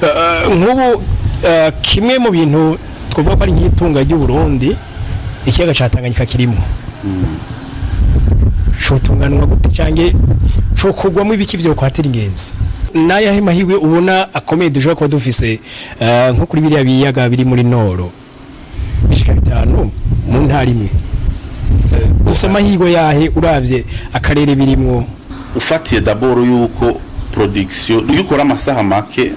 nk'ubu kimwe mu bintu twavuga ko ari nk'itunga ry'u Burundi ikiyaga ca Tanganyika kirimo shotunganwa gute cange cyo kugwamo ibiki byo kwatira ingenzi naya himahirwe ubona akomeye dushobora kuba dufise nko kuri biriya biyaga biri muri Noro bishika bitanu mu ntara imwe dufise amahirwe yahe uravye akarere birimwo ufatiye daboro yuko production yukora amasaha make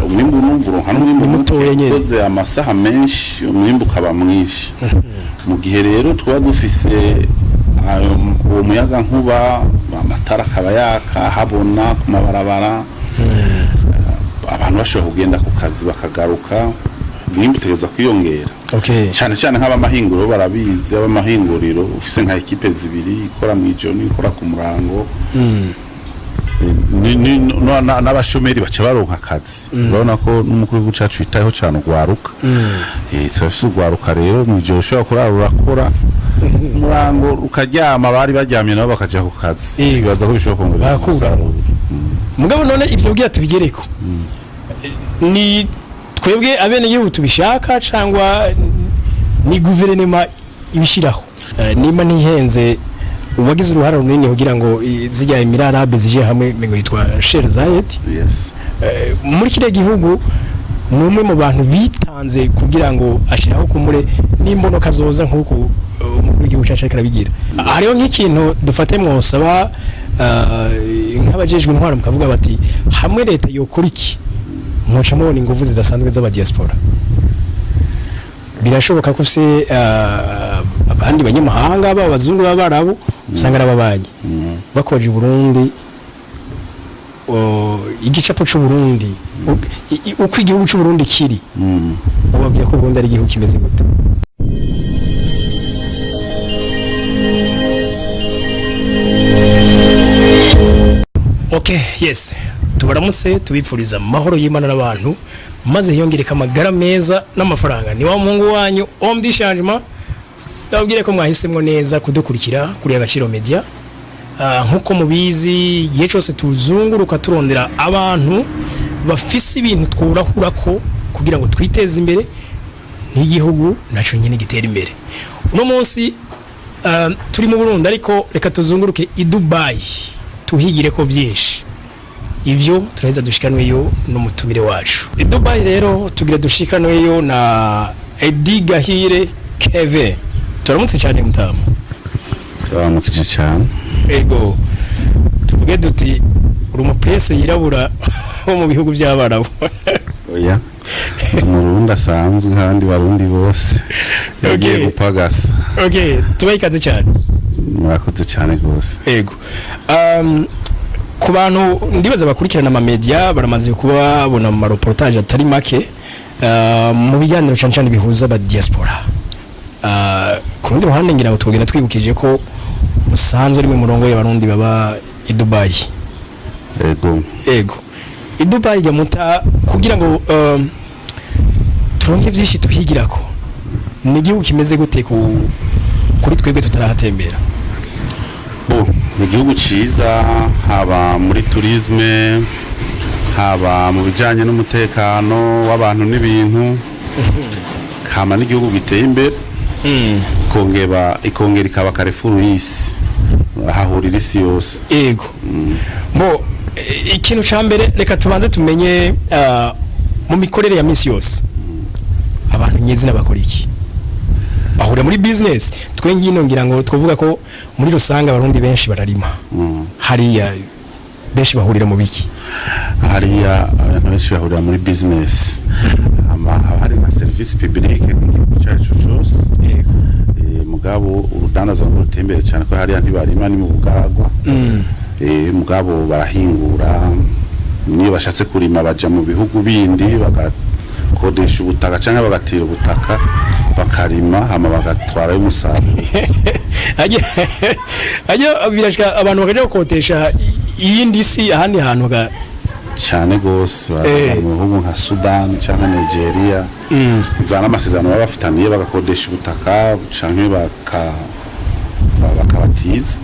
umwimbu numvuro hano umwimbu mutoye amasaha menshi umwimbu kaba mwinshi mu gihe rero twa dufise uwo muyaga nkuba amatara kaba yaka habona ku mabarabara abantu bashobora kugenda ku kazi bakagaruka umwimbu utegeza kwiyongera cyane cyane nk'abamahinguriro barabizi abamahinguriro ufise nka ekipe zibiri ikora mu ijoro ikora ku murango n'abashomeri baca baronka akazi urabona ko n'umukuru w'igihugu cacu yitayeho cyane ugwaruka turafise ugwaruka rero mu ijoro ushobora kurara urakora umurango ukaryama bari baryamye nabo bakaja ku kazi bibaza ko bishobora kongera umusaruro mugabo none ivyo bwiya tubigereko ni twebwe abene gihugu tubishaka cyangwa ni guverinoma ibishiraho nimba ntihenze ubagize uruhara runini kugira ngo zijya imirarabe zije hamwe ngo yitwa Sheikh Zayed muri kire gihugu numwe mu bantu bitanze kugira ngo ashiraho kumure n'imbono kazoza nkuko umukuru w'igihugu cyacu karabigira hariho nk'ikintu dufate mwosaba nk'abajejwe intwara mukavuga bati hamwe leta yokora iki mwoca mubona ingufu zidasanzwe z'aba diaspora birashoboka ko se abandi banyamahanga b'abazungu b'abarabu usanga arababaye bakoje Burundi igicapo cy'u Burundi uko igihugu cy'u Burundi kiri ubabwira ko Burundi ari igihugu kimeze gute Okay, yes. Tubaramutse tubipfuriza amahoro y'Imana n'abantu maze hiyongereka amagara meza n'amafaranga ni wa mungu wanyu Omdi Changement ndabwire ko mwahisemwe neza kudukurikira kuri Agaciro Media nkuko mubizi gihe cyose tuzunguruka turondera abantu bafise ibintu twurahura ko kugira ngo twiteze imbere n'igihugu naco nyine gitera imbere uno munsi turi mu Burundi ariko reka tuzunguruke i Dubai tuhigire ko byinshi ivyo turaheza dushikanweyo n'umutumire wacu i Dubai rero tugira dushikanweyo na Edi Gahire Keve turamutse cyane mutamu turamukije cyane ego tuvuge duti uri umupresse yirabura wo mu bihugu by'abarabu oya umurundi asanzwe nk'abandi barundi bose yagiye gupagasa tubayikaze cyane murakoze cyane gose ego ku bantu ndibaza bakurikirana ama media baramaze kuba babona mu reportage atari make mu biganiro cyane bihuza ba diaspora ku rundi ruhande ngira ngo twogenda twibukije ko musanzwe ari mu murongo y'abarundi baba i Dubai ego i Dubai gamuta kugira ngo turonke byinshi tuhigirako ni igihugu kimeze gute kuri twebwe tutarahatembera mu gihugu ciza haba muri tourisme haba mu bijanye n'umutekano w'abantu n'ibintu kama n'igihugu giteye imbere ikongera ikaba Carrefour y'isi hahurira isi yose ego ikintu ca mbere reka tubanze tumenye mu mikorere ya misi yose abantu nyezina bakora iki bahura muri business twe ngino ngira ngo twovuga ko muri rusanga abarundi benshi bararima hariya benshi bahurira mu biki hariya abantu benshi bahurira muri business hari na service public cyacu cyose mugabo urudanaza rutembere cyane ko hariya ntibarima ni mu bugaragwa mugabo barahingura niyo bashatse kurima baja mu bihugu bindi bagakodesha ubutaka cyangwa bagatira ubutaka bakarima hama bagatwara umusaruro ajya birashika abantu bakaje gukotesha iyindi si ahandi hantu cyane gose mu bihugu nka Sudan cyangwa Nigeria bivana amasezerano baba bafitaniye bagakodesha ubutaka cyangwa bakabatiza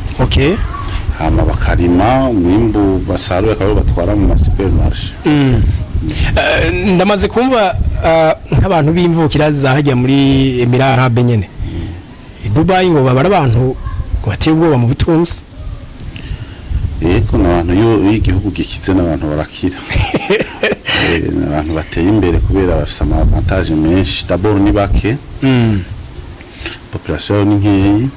hama bakarima umwimbu basaruye akaba batwara mu supermarché ndamaze kumva nk'abantu b'imvukira zahajya muri Emirate Arabe nyene Dubai ngo babara abantu bateye ubwoba mu butunzi yego n'abantu yo igihugu gikize n'abantu barakira n'abantu bateye imbere kubera bafite avantage menshi d'abord ni bake population ni nkeyi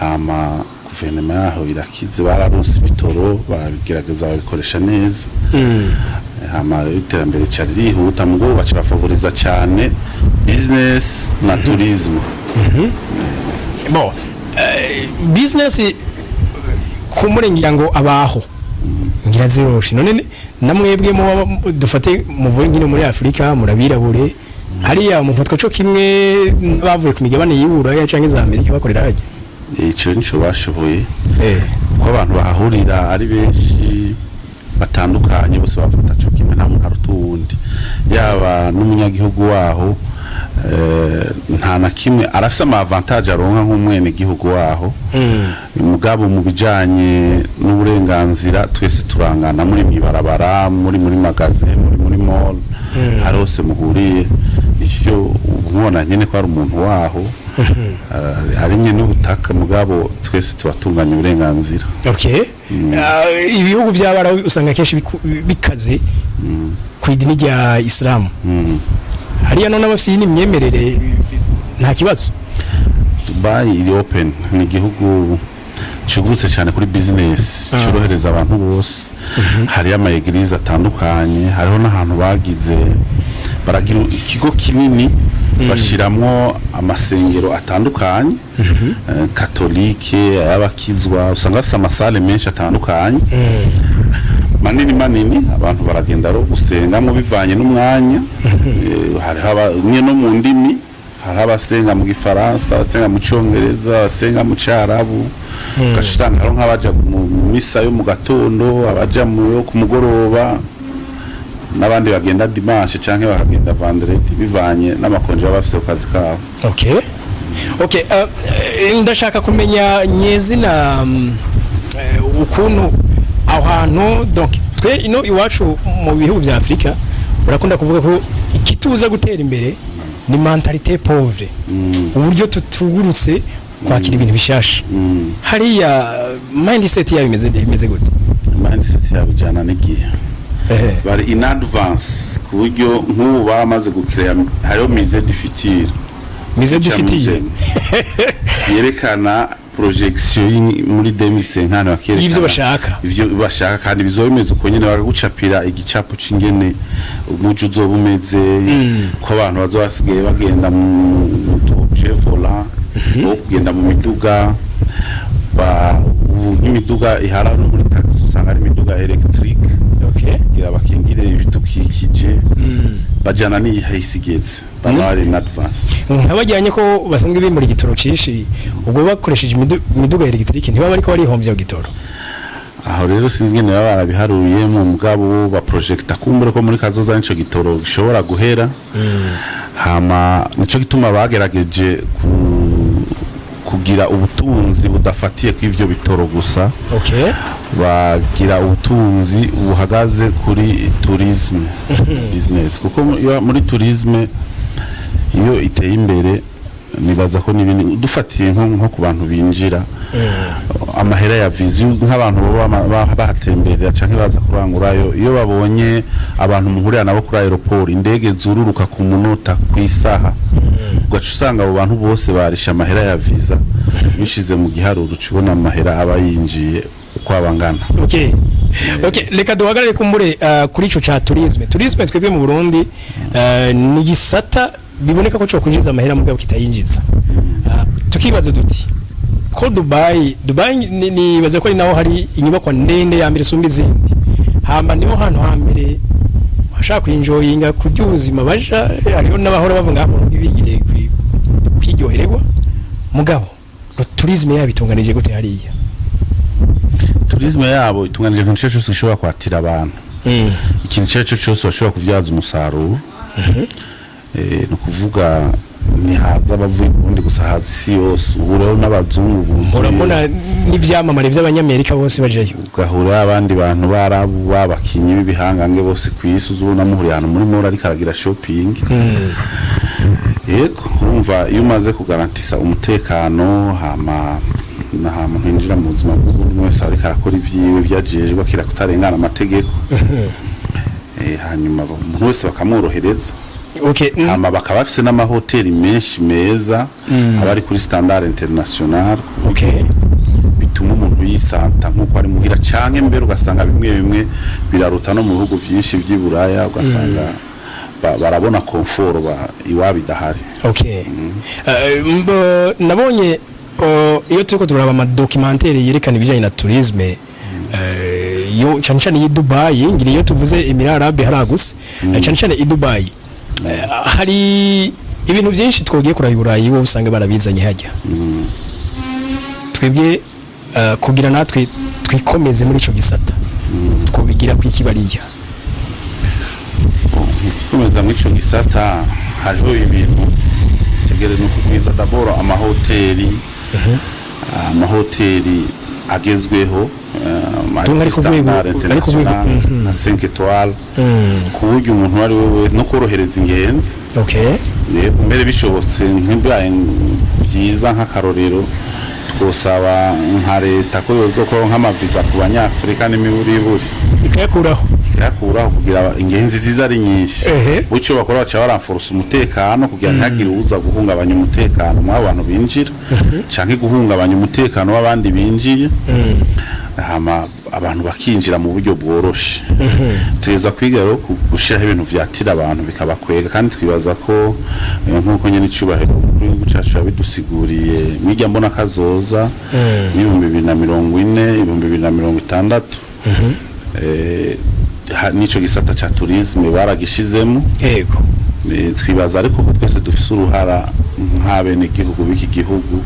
hama guverinoma yaho irakize bararonse ibitoro barabigerageza babikoresha neza hama iterambere cyari rihuta mugo baca bafavoriza cyane business na tourisme bon business kumurengira ngo abaho ngira ziroshe none namwebwe mu dufate muvuye nkino muri Afrika murabirabure hariya mufatwa cyo kimwe bavuye ku migabane y'Iburayi cyangwa za Amerika bakorera haje ico nico bashoboye ko abantu bahahurira ari benshi batandukanye bose bafata cyo kimwe nta muntu arutundi yaba n'umunyagihugu waho nta na kimwe arafise ama avantage aronka nk'umwene gihugu waho mugabo mu bijanye n'uburenganzira twese turangana muri mibarabara muri magaze muri mall harose muhuriye icyo ubona nyene ko ari umuntu waho ari nyene n'ubutaka mugabo twese tubatunganya uburenganzira okay ibihugu by'abara usanga kenshi bikaze ku idini rya Islam hariya none bafite n'imyemerere nta kibazo Dubai iri open ni igihugu cyugurutse cyane kuri business cyorohereza abantu bose hari ama eglise atandukanye hariho n'ahantu bagize baragira ikigo kinini bashiramwo amasengero atandukanye katolike abakizwa usanga bafite amasale menshi atandukanye manini abantu baragenda ro gusenga mu bivanye n'umwanya hari haba no mu ndimi hari abasenga mu gifaransa abasenga mu cyongereza abasenga mu cyarabu gashitanga haro nk'abaja mu misa yo mu gatondo abaja mu yo ku mugoroba n'abandi bagenda dimanche canke bakagenda vendredi bivanye n'amakonje bafise akazi kabo okay ndashaka kumenya nyezina ukuntu aho hantu donc twe ino iwacu mu bihugu vya Afrika urakunda kuvuga ko ikituza gutera imbere ni mentalite pauvre uburyo tutugurutse kwakira ibintu bishasha hariya mindset yayo imeze gute mindset yayo jana n'igihe bari in advance ku buryo nk'ubu bamaze gukrea hariyo mise du futur yerekana projection muri 2050 bakerekana ivyo bashaka kandi bizobimeze uko nyene bakagucapira igicapo cingene umuco uzobumeze ko abantu bazobasigaye bagenda mu Chevrolet kugenda mu miduga nk'imiduga ihararo muri taxi usanga ari imiduga electric kugira bakingire ibitukikije bajana ni hayisigetse bari in advance nkabajyanye ko basanzwe bimuri gitoro cishi ubwo bakoresheje imiduga electric ntiba bari ko bari hombye gitoro aho rero sinzi ngene baba barabiharuye mu mugabo ba projecta kumbure ko muri kazoza nico gitoro gishobora guhera hama nico gituma bagerageje kugira ubutunzi budafatiye ku ivyo bitoro gusa bagira ubutunzi buhagaze kuri tourisme business kuko muri tourisme iyo iteye imbere nibaza ko nibindi dufatiye nko ku bantu binjira amahera ya vision nk'abantu bahatemberera canke baza kurangurayo iyo babonye abantu muhurira nabo kuri aeroport indege zururuka ku munota kwisaha ugaca usanga abo bantu bose barisha amahera ya visa bishize mu giharuro cubona amahera aba yinjiye uko abangana okay reka duhagarare kumbure kuri ico ca tourisme twebwe mu Burundi ni gisata biboneka ko cyo kwinjiza amahera mugabo kitayinjiza tukibaza duti ko Dubai ni baze ko ari naho hari inyubako ndende ya mbere sumbi zindi hamba niho hantu hambere bashaka kwinjoyinga kurya ubuzima baja hariho n'abahora bavuga ngo bigire kwiryohererwa mugabo tourisme yabitunganije gute hariya tourisme yabo itunganije ko cyo cyose gishobora kwatira abantu ikintu cyo cyose bashobora kuvyaza umusaruro no kuvuga ntihaza abavuye ubundi gusa haza isi yose ubu rero n'abazungu murabona n'ivyamamare by'abanyamerika bose bajeyo ugahura abandi bantu barabu babakinyi b'ibihangange bose kwisi uzubona muhuri ahantu muri mora ariko aragira shopping yego urumva iyo umaze kugarantisa umutekano hama hinjira mu buzima bw'umuntu wese ariko arakora ivyiwe vyajejwe akira kutarengana amategeko hanyuma umuntu wese bakamworohereza hama bakaba bafise n'amahoteli menshi meza abari kuri standard international bituma umuntu yisanta nk'uko ari muhira canke mbere ugasanga bimwe biraruta no mu bihugu vyinshi vy'iburaya ugasanga barabona comfort iwabo idahari nabonye iyo turiko turaba ama documentaire yerekana ibijanye na tourisme yo cyane i Dubai ngiri iyo tuvuze Emirate Arabe haragusa cyane i Dubai hari ibintu byinshi twogiye kuraba Burayi wo usanga barabizanye hajya twebwe kugira natwe twikomeze muri ico gisata twobigira kwikibariya komeza muri ico gisata hariho ibintu tegere no kugwiza d'abord amahoteli agezweho na 5 étoiles ku buryo umuntu wari we no korohereza ingenzi mbere bishobotse nk'ibyaye byiza nk'akarorero twosaba nka leta ko yozokora nk'amaviza ku banyafrika n'imiburiburi ikayakuraho kugira ingenzi ziza ari nyinshi ucyo bakora baca baranforce umutekano kugira ntagire uza guhungabanya umutekano mw'abantu binjira canke guhungabanya umutekano w'abandi binjiye hama abantu bakinjira mu buryo bworoshe tugeza kwiga rero gushiraho ibintu vyatira abantu bikabakwega kandi twibaza ko nk'uko nyene icubahiro kuri cacu yabidusiguriye mwirya mbona kazoza 2040 2060 nico gisata cha tourisme baragishizemo yego twibaza ariko ko twese dufise uruhara nk'abene igihugu biki gihugu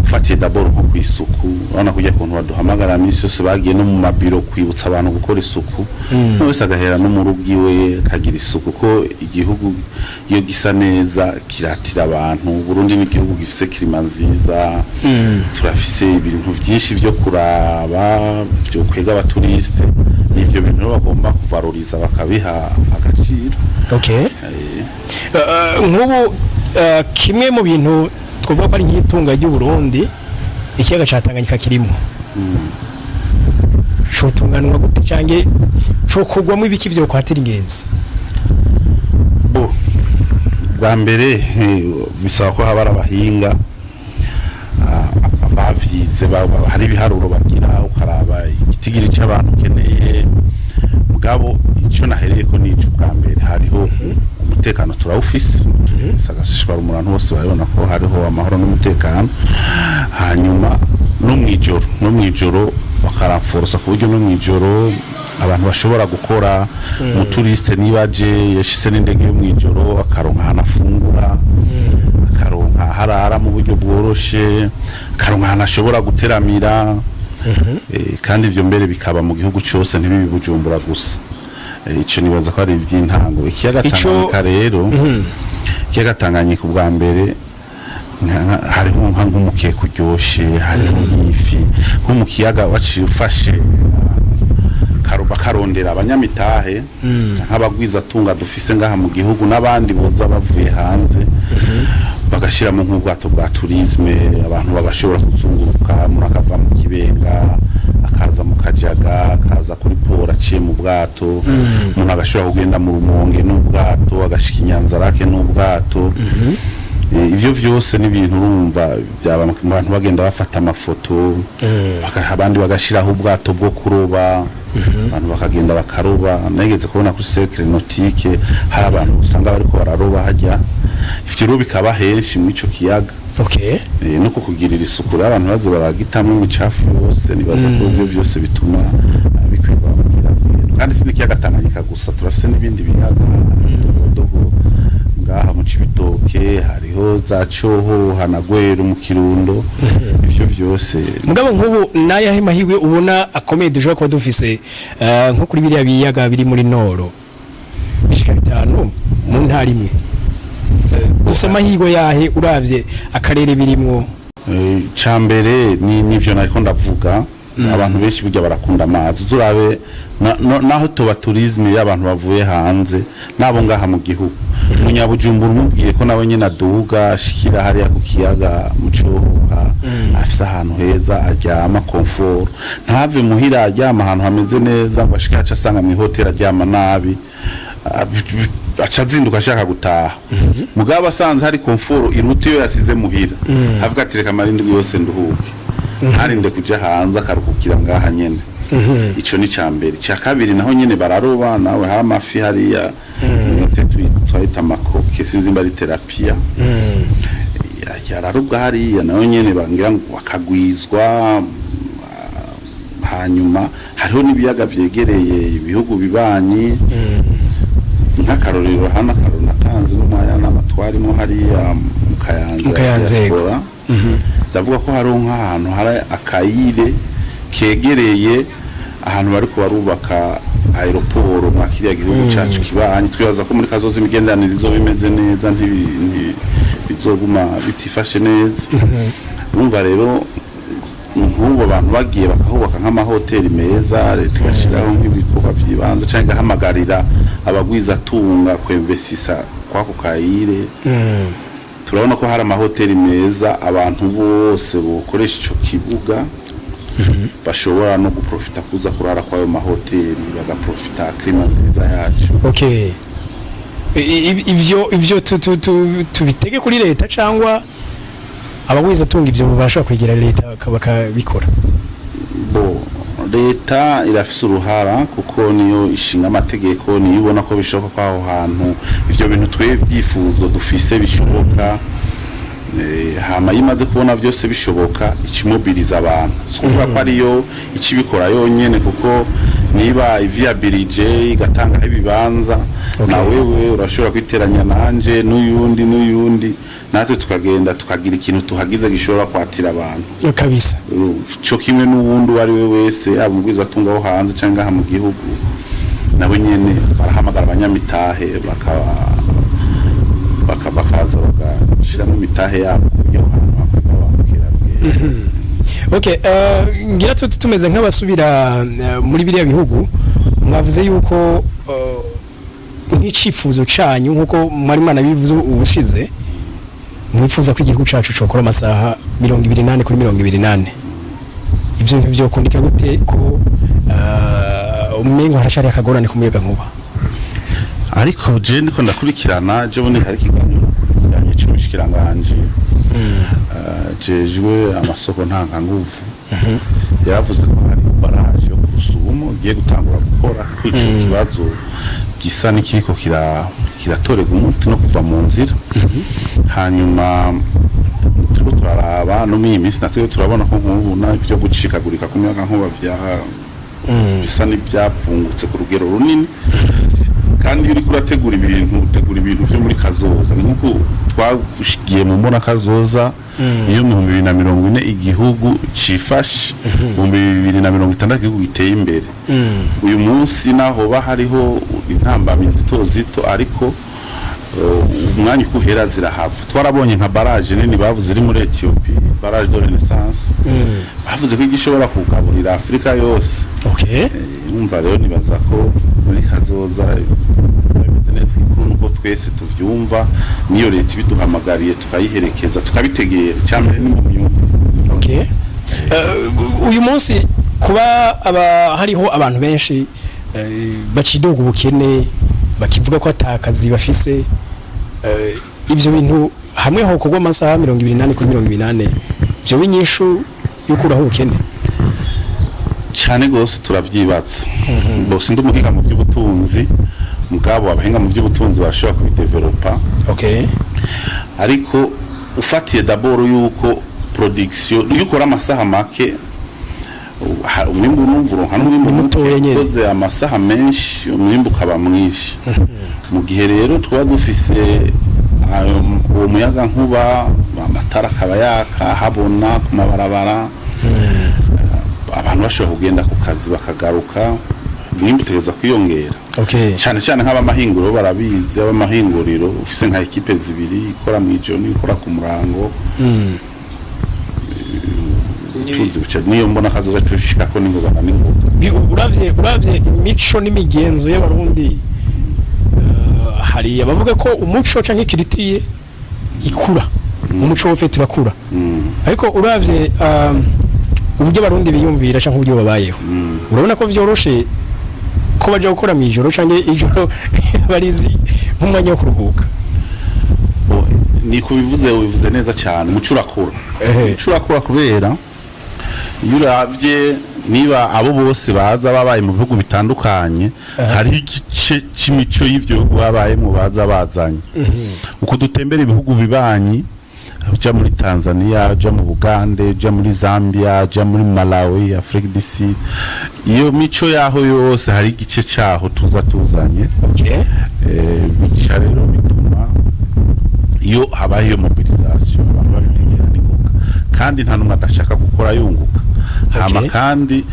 fatiye d'abord nko kwisuku urabona kujya kuntu baduhamagara misi yose bagiye no mu mabiro kwibutsa abantu gukora isuku wese agahera no mu rugi we kagira isuku ko igihugu iyo gisa neza kiratira abantu Burundi ni igihugu gifise klima nziza turafise ibintu byinshi byo kuraba byo kwega abaturiste n'ivyo bintu bagomba kuvaloriza bakabiha agaciro nk'ubu kimwe mu bintu twavuga ko ari nk'itunga ry'u Burundi ikiyaga ca Tanganyika kirimo cyo tunganwa gute cange cyo kugwamo ibiki byo kwatira ingenzi bwa mbere bisaba ko habara abahinga bavyize hari ibiharuro bagira ukaraba igitigiri cy'abantu keneye mugabo ico nahereye ko nico bwa mbere hariho umutekano turawufise sagashishwa umuntu wose barabona ko hariho amahoro n'umutekano hanyuma no mwijoro bakaramforosa ku buryo no mwijoro abantu bashobora gukora mu turiste nibaje yashise n'indege yo mwijoro akaronka hanafungura akaronka harara mu buryo bworoshe akaronka hanashobora guteramira kandi ivyo mbere bikaba mu gihugu cyose ntibibi Bujumbura gusa ico nibaza ko ari ivy'intango ikiyaga Tanganyika rero ikiyaga Tanganyika ubwa mbere hariho nk'umukiye kuryoshe hariho nk'ifi nko mu kiyaga waciye ufashe karondera abanyamitahe nk'abagwiza tunga dufise ngaha mu gihugu n'abandi boza bavuye hanze bagashiramo nk'ubwato bwa tourisme abantu bagashobora kuzunguruka murakava mu Kibenga akaza mu Kajaga akaza kuri port aciye mu bwato umuntu agashobora kugenda mu Rumonge n'ubwato agashika Inyanzarake n'ubwato ivyo vyose n'ibintu urumva abantu bagenda bafata amafoto abandi bagashiraho ubwato bwo kuroba abantu bakagenda bakaroba nageze kubona kuri cercle nautique hari abantu usanga bariko bararoba hajya ivyo bikaba henshi mu ico kiyaga nuko kugirira isuku abantu baze baragitamwe imicafu yose nibaza ko ibyo byose bituma bikwirwa mugira kandi sinikiyaga Tanganyika gusa turafise n'ibindi biyaga dogo ngaha mu Cibitoke hariho za Coho hanagwera mu Kirundo ivyo vyose mugabo nk'ubu nayahe mahirwe ubona akomeye dushobora kuba dufise nko kuri biriya biyaga biri muri Noro bishika bitanu mu ntara imwe dufite amahirwe yahe uravye akarere birimwo cambere nivyo nariko ndavuga abantu benshi burya barakunda amazi turabe naho tuba tourisme y'abantu bavuye hanze nabo ngaha mu gihugu Munyabujumbura umubwiye ko nawe nyine aduga ashikira hariya ku kiyaga mu Cohoha afise ahantu heza aryama comfort ntave muhira aryama ahantu hameze neza bashika aca asanga mu hotel aryama nabi acazinduka ashaka gutaha mugabo asanze hari comfort iruti yo yasize muhira avuga ati reka marindi yose nduhuke ntarinde kuja hanze akarukukira ngaha nyene ico ni cambere cya kabiri naho nyene bararoba nawe ha mafi hariya twahita makoke sinzi mbari terapia yararubwa hariya naho nyene bangira wakagwizwa hanyuma hariho nibiyaga vyegereye ibihugu bibanyi nk'akarorero hana karona tanze n'umaya n'amatwarimo hariya mu Kayanza ndavuga ko hari nk'ahantu hari akayire kegereye ahantu bari kubarubaka aeroport makiriya gihugu cacu kibanyi twibaza ko muri kazoza imigendanirizo bimeze neza bizoguma bitifashe neza urumva rero nk'ubu abantu bagiye bakahubaka nk'amahoteli meza leta igashiraho nk'ibikorwa by'ibanze cyangwa igahamagarira abagwiza tunga kwemvesisa kwako kayire turabona ko hari amahoteli meza abantu bose bokoresha ico kibuga bashobora no guprofita kuza kurara kwa ayo mahoteli bagaprofita klima nziza yacu okay ivyo tubitege kuri leta cyangwa abagwiza tunga ivyo bashobora kwigira leta bakabikora bo leta irafise uruhara kuko niyo ishinga amategeko niyo ibona ko bishoboka ko aho hantu ivyo bintu twebyifuzo dufise bishoboka hama yimaze kubona byose bishoboka ikimobiliza abantu kuvuga ko ariyo ikibikora yonyene kuko niba viability igatanga ibibanza na wewe urashobora kwiteranya nanje n'uyundi natwe tukagenda tukagira ikintu tuhagize gishobora kwatira abantu kabisa cyo kimwe n'uwundi ari we wese abumwiza tungaho hanze cyangwa ha mu gihugu nabo nyene barahamagara abanyamitahe bakaza bagashiramo imitahe yabo kugira ahantu hakorwa bamukera okay ngira tumeze nk'abasubira muri biriya bihugu mwavuze yuko nk'icifuzo canyu nkuko mwari mwana bivuze ubushize mwifuza ko igihugu cacu cokora amasaha 28 kuri 28 ivyo byo kundika gute ko umengo harashari akagorane kumuyaga nkuba ariko je ndiko ndakurikirana je bone hari kiganiro kiranye cy'ubushikiranganje jejwe amasoko ntanga nguvu yaravuze ko hari baraje yo kurusumo giye gutangura gukora kwica kibazo gisa n'ikiko kiratorega umuti no kuva mu nzira hanyuma turiko turaraba no mu minsi natwe turabona ko nk'ubuna ibyo gucikagurika ku myaka nkuba bisa n'ibyapungutse ku rugero runini kandi uri kurategura ibintu byo muri kazoza nkuko twashigiye mu mbona kazoza iyo 2040 igihugu cifashe 2060 igihugu giteye imbere uyu munsi naho bahariho intambamizi zito ariko umwanya ukuhera zirahava twarabonye nka barrage nini bavuze iri muri Ethiopia barrage de Renaissance bavuze ko igishobora kugaburira Afrika yose okay umva rero nibaza ko muri kazoza neza nuko twese tuvyumva niyo leta biduhamagariye tukayiherekeza tukabitegera cyane ni mu myumva okay uyu munsi kuba hariho abantu benshi bacidoga ubukene bakivuga ko atakazi bafise ivyo bintu hamwe ho kugwa amasaha 28 kuri 28 byo binyishu yukuraho ubukene cyane gose turavyibatse bose ndumuhinga mu by'ubutunzi mugabo abahinga mu by'ubutunzi barashobora kubidevelopa okay ariko ufatiye d'abord yuko production yukora amasaha make umwimbu n'umvuro hano mutoye amasaha menshi umwimbu kaba mwinshi mu gihe rero twa dufise uwo muyaga nkuba amatara kaba yaka habona ku mabarabara abantu bashobora kugenda ku kazi bakagaruka umwimbu utegereza kwiyongera cyane cyane nk'abamahinguriro barabizi abamahinguriro ufise nka ekipe zibiri ikora mu ijoro ikora ku murango tuzi bica niyo mbona kazoza tushika ko n'ingogana n'ingoga uravye imico n'imigenzo y'abarundi hari abavuga ko umuco canke kiritiye ikura umuco wofe turakura ariko uravye uburyo abarundi biyumvira canke uburyo babayeho urabona ko vyoroshe ko baje gukora mu ijoro canke ijoro barizi nk'umwanya wo kuruhuka ni kubivuze neza cyane umuco urakura kubera iyo uravye niba abo bose baza babaye mu bihugu bitandukanye hari igice c'imico y'ivyo bihugu babayemo baza bazanye uko dutembera ibihugu bibanyi uja muri Tanzania uja mu Buganda uja muri Zambia uja muri Malawi Afrique du Sud iyo mico yaho yose hari igice cyaho tuza tuzanye bica rero bituma iyo habaye iyo mobilisation abantu babitegera n'ingoga kandi nta numwe adashaka gukora yunguka hama kandi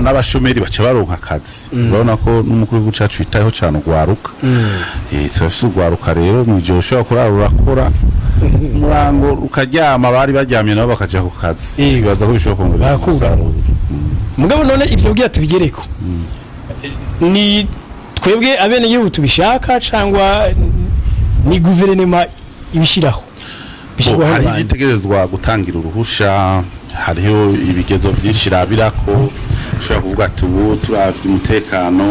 n'abashomeri baca baronka akazi urabona ko n'umukuru w'igihugu cacu yitayeho cyane ugwaruka turafise ugwaruka rero mu gihe ushobora kurara urakora umurango ukaryama bari baryamye nabo bakaja ku kazi bibaza ko bishobora kongera umusaruro mugabo none ivyo bwira tubigereko ni twebwe abene gihugu tubishaka cyangwa ni guverinoma ibishiraho hari igitegerezwa gutangira uruhusha hariho ibigezo byinshi rabirako ushobora kuvuga ati ubu turavye umutekano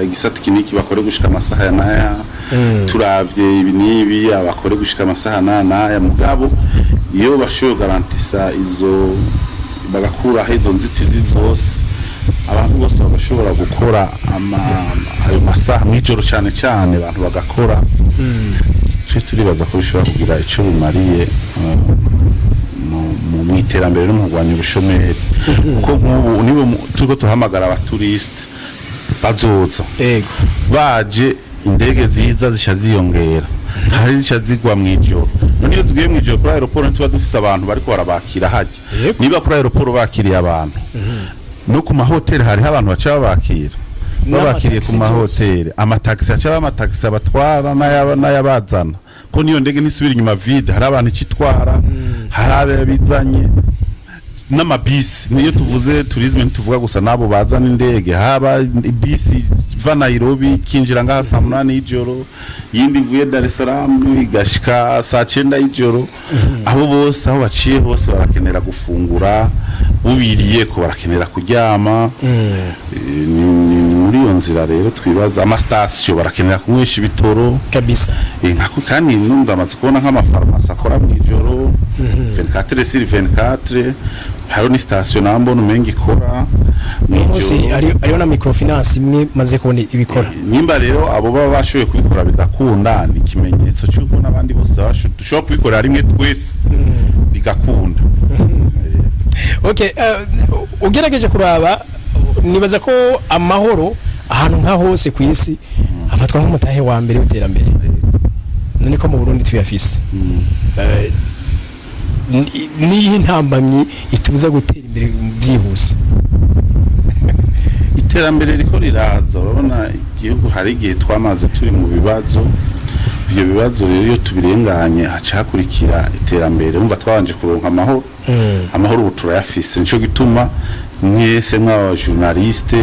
igisata kiniki bakore gushika amasaha ya naya turavye ibi nibi abakore gushika amasaha naya mugabo iyo bashoboye garantisa izo bagakura izo nzitizi zose abantu bose bagashobora gukora ayo masaha mw'ijoro cyane cyane abantu bagakora turibaza ko bishobora kugira ico bimariye mu iterambere no mu kurwanya ubushomeri kuko nk'ubu nibo turiko turahamagara abaturiste bazoza baje indege ziza zisha ziyongera hari zisha zigwa mw'ijoro none iyo zigiye mw'ijoro kuri aeroport tuba dufise abantu bariko barabakira haje niba kuri aeroport bakiriye abantu no ku mahoteli hariho abantu baca babakira babakiriye ku mahoteli amataxi aca amataxi abatwara n'ayabazana ko niyo ndege nisubira inyuma vide hari abantu ikitwara hari abizanye n'amabisi niyo tuvuze tourisme tuvuga gusa nabo bazana indege haba bisi va Nairobi kinjira ngaha saa 8 y'ijoro yindi vuye Dar es Salaam igashika saa 9 y'ijoro abo bose aho baciye hose barakenera gufungura bubiriye ko barakenera kuryama muri iyo nzira rero twibaza ama station barakenera kunywesha ibitoro kabisa nkako kandi ndamaze kubona nk'amafarmasi akora mu ijoro 24 sur 24 hari ni station nambo numenga ikora n'ijoro ariyo na microfinance imwe maze kubona ibikora nimba rero abo baba bashoboye kubikora bigakunda ni kimenyetso cy'uko nabandi bose dushobora kubikora rimwe twese bigakunda ugerageje kuraba nibaza ko amahoro ahantu nka hose ku isi afatwa nk'umutahe wa mbere w'iterambere none ko mu Burundi tuyafise niyi ntambamyi itubuza gutera imbere byihuse iterambere riko riraza urabona igihugu hari igihe twamaze turi mu bibazo ivyo bibazo rero iyo tubirenganye haca hakurikira iterambere umva twabanje kuronka amahoro ubu turayafise nico gituma mwese mw'aba journaliste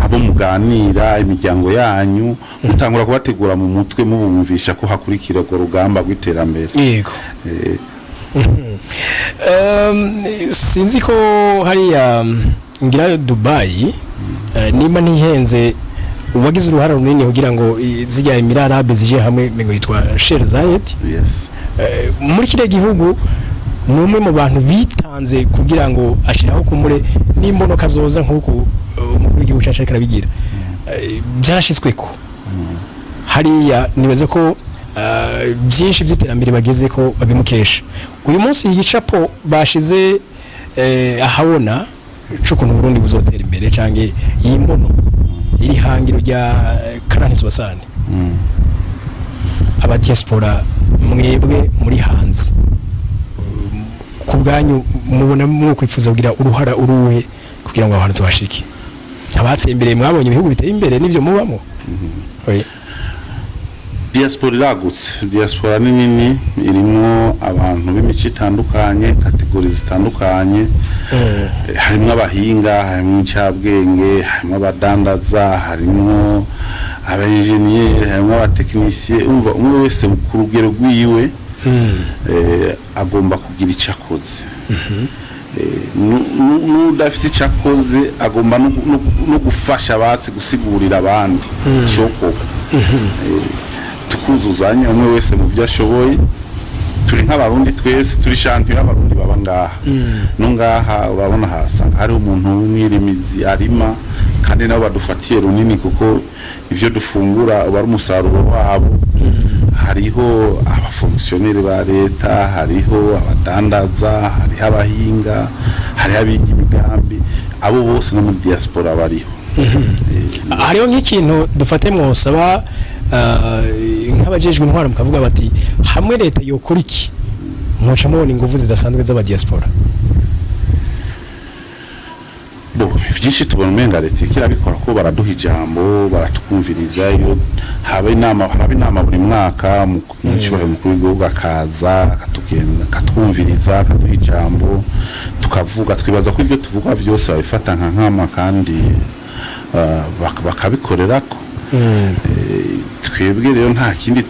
abo muganira imiryango yanyu mutangura kubategura mu mutwe mubumvisha ko hakurikira go rugamba rw'iterambere yego sinzi ko hariya ngira Dubai nimba ntihenze uwagize uruhara runini kugira ngo zijya Emirarabe zije hamwe ngo yitwa Sheikh Zayed muri kire gihugu numwe mu bantu bitanze kugira ngo ashiraho kumure n'imbono kazoza nkuko umukuru w'igihugu cyacu karabigira byarashitswe ko hariya nibaze ko byinshi by'iterambere bageze ko babimukesha uyu munsi igicapo bashize ahabona cy'ukuntu Burundi buzotera imbere canke yimbono iri hangiro rya Karantizo Basane aba diaspora mwebwe muri hanze kubwanyu mubona mu kwifuza kugira uruhara uruhe kugira ngo abantu tubashike abatembereye mwabonye ibihugu biteye imbere n'ibyo mubamo. Diaspora iragutse, diaspora ni nini, irimo abantu b'imico itandukanye, kategori zitandukanye, harimo abahinga, harimo incabwenge, harimo abadandaza, harimo abaengineer, harimo abatekinisiye. Umva umwe wese ku rugero rwiwe agomba kugira icyo akoze. N'udafite icyo akoze agomba no gufasha abasi gusigurira abandi cyoko. Tukuzuzanya umwe wese mu byo ashoboye. Turi nk'abarundi twese, turi champion y'abarundi baba ngaha. No ngaha urabona hasanga hari umuntu w'umwirimizi arima, kandi nabo badufatiye runini kuko ivyo dufungura bari umusaruro wabo. Hariho abafonctionnaire ba leta, hariho abadandaza, hariho abahinga, hariho abiga imigambi, abo bose no muri diaspora bariho. Hariho nk'ikintu dufate mwosaba nk'abajejwe intwaro mukavuga bati hamwe leta yokora iki mwoca mubona ingufu zidasanzwe z'aba diaspora. Vyinshi tubona umenga leta kirabikora ko baraduha ijambo, baratukumviriza. Iyo haba inama buri mwaka mu cyubahiro mukuru w'igihugu akaza akatugenda akatwumviriza akaduha ijambo tukavuga, twibaza ko ibyo tuvuga byose babifata nka nkama kandi bakabikorerako. Twebwe rero nta kindi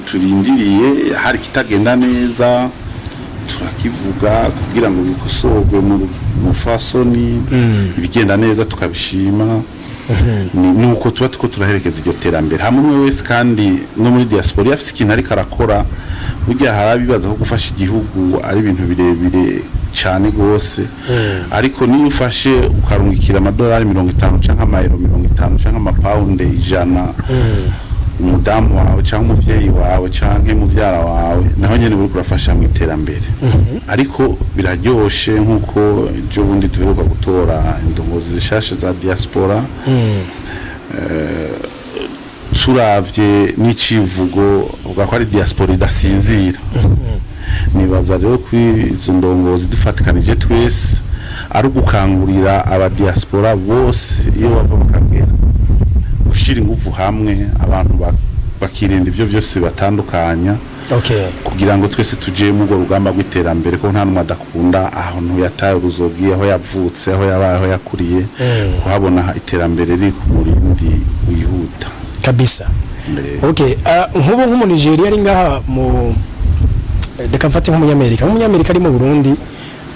turindiriye, hari kitagenda neza turakivuga kugira ngo bikosorwe mu fasoni, ibigenda neza tukabishima. Nuko tuba tuko turaherekeza iryo terambere hamwe wese. Kandi no muri diaspora yafise ikintu ariko arakora, burya harabibaza ko gufasha igihugu ari ibintu birebire cyane gose. Ariko niyo ufashe ukarungikira amadolari 50 canke amayero 50 canke amapound 100 umudamu wawe cyangwa umuvyeyi wawe canke muvyara wawe, naho nyene buri kurafasha mu iterambere. Ariko biraryoshe nkuko jo bundi tuheruka gutora indongozi zishashe za diaspora. Turavye n'icivugo uvuga ko ari diaspora idasinzira. Nibaza rero kwizo ndongozi dufatikanije twese ari gukangurira aba diaspora bose iyo bava bakagera gushira ingufu hamwe, abantu bakirinda ivyo byose batandukanya. Kugira ngo twese tuje mu rugamba rw'iterambere, ko nta numwe adakunda aho yataye uruzogi, aho yavutse, aho yabaye, aho yakuriye, kuhabona iterambere riri ku murindi wihuta kabisa. Nk'ubu nk'umu Nigeria ari ngaha mu deka mfate nk'umunyamerika ari mu Burundi,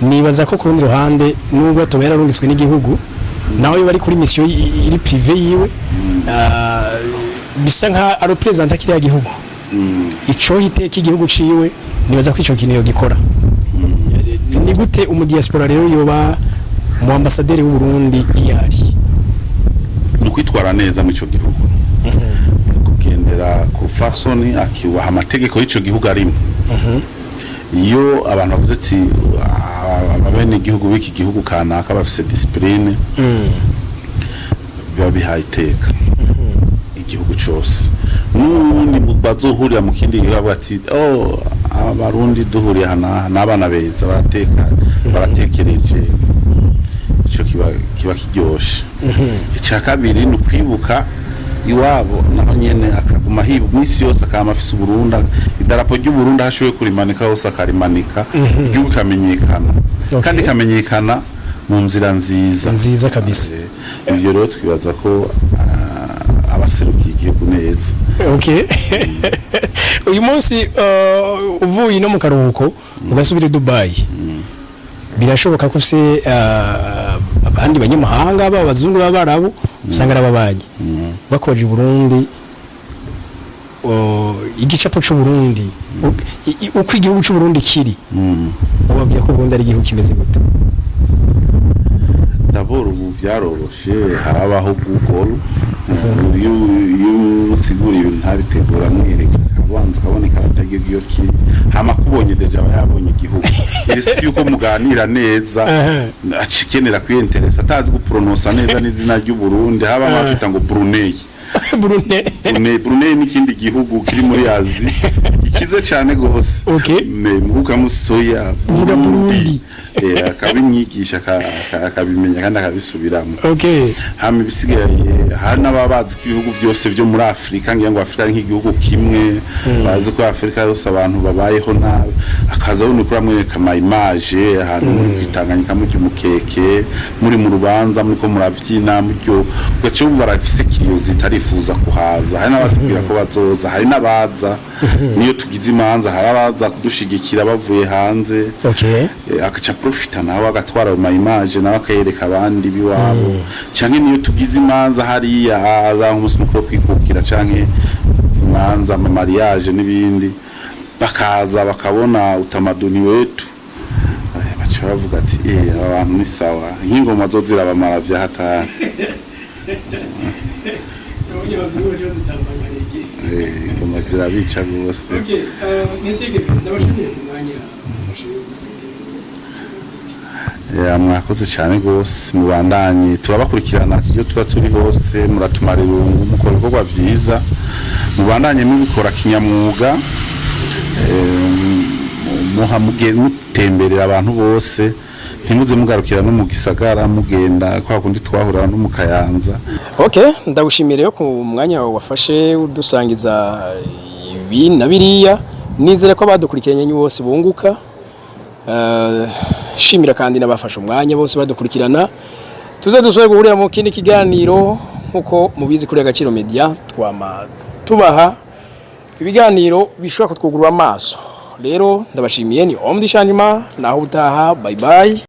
nibaza ko ku rundi ruhande nubwo tobera runditswe n'igihugu nawe bari kuri mission iri privé yiwe, bisa nka representa kiriya gihugu ico hiteka igihugu ciwe. Nibaza ko ico kintu yo gikora. Ni gute umudiaspora rero yoba mu ambassadeur w'u Burundi iyari kwitwara neza mu ico gihugu, kugendera ku fasoni akiwa amategeko y'ico gihugu arimo. Iyo abantu bavuze ati abene igihugu w'iki gihugu kanaka bafise discipline, biba bihaye iteka igihugu cyose. N'ubundi bazohurira mu kindi gihugu ati abarundi duhuriye hana n'abana beza baratekereje, ico kiba kiryoshe. Icya kabiri ni ukwibuka iwabo naho nyene akaguma misi yose akamafise Burundi, idarapo ry'u Burundi hashowe kurimanika hose akarimanika, igihugu kamenyekana kandi kamenyekana mu nzira nziza kabisa. Ivyo rero twibaza ko abaserukiye igihugu neza. Uyu munsi uvuye no mu karuhuko ugasubira i Dubai, birashoboka ko ufise abandi banyamahanga b'abazungu b'abarabu usanga arababaye bakoje Burundi, igicapo cy'u Burundi, uko igihugu cy'u Burundi kiri, ubabwira ko Burundi ari igihugu kimeze gute? D'abord ubu vyaroroshe, harabaho Google, iyo usigura ibintu ntabitegura mwereka kabanza kaboneka atagiye ki hama kubonye deja yabonye igihugu. Iri yuko muganira neza acikenera kwinteresa, atazi guprononsa neza n'izina ry'u Burundi, haba bafita ngo Brunei. Brunei n'ikindi gihugu kiri muri Azi, byiza cyane gose Okay. Mbuka musoya Vuga Burundi. akabinyigisha akabimenya kandi akabisubiramo. Okay. Hama bisigaye hari n'ababazi ko ibihugu byose byo muri Afrika ngiye ngo Afrika ari nk'igihugu kimwe bazi ko Afrika yose abantu babayeho nabi akaza bone kuri amwereka ama image ahantu muri kwitanganyika mu cyumukeke muri mu rubanza muri ko muravyina mutyo gace umva rafise kiriyo zitarifuza kuhaza hari n'abatubwira ko bazoza hari n'abaza niyo tugize imanza hari abaza kudushigikira bavuye hanze. Okay. Akaca profita nawe agatwara ama image nawe akayereka abandi biwabo canke niyo tugize imanza hariya aza umunsi mukuru kwikukira canke imanza ama mariage n'ibindi bakaza bakabona utamaduni wetu baca bavuga ati abantu ni sawa nk'ingoma zozira bamara vya hatari ingoma zirabica gose. Okay, nisige ndabashimiye kumwanya ufashe mwakoze cyane gose mubandanye turabakurikirana iyo tuba turi hose muratumara irungu mukora ibikorwa byiza mubandanye mubikora kinyamwuga muhamuge mutemberera abantu bose ntimuze mugarukira no mu gisagara mugenda kwa kundi twahurira no mu Kayanza. Okay, ndagushimire yo ku mwanya wafashe udusangiza ibi na biriya nizere ko badukurikiranye bose bunguka. Shimira kandi nabafasha umwanya bose badukurikirana tuze dusubire guhurira mu kindi kiganiro nkuko mubizi kuri Agaciro Media twama tubaha ibiganiro bishobora kutwugurura amaso. Rero ndabashimiye ni Omdi Shanjima naho utaha bye bye.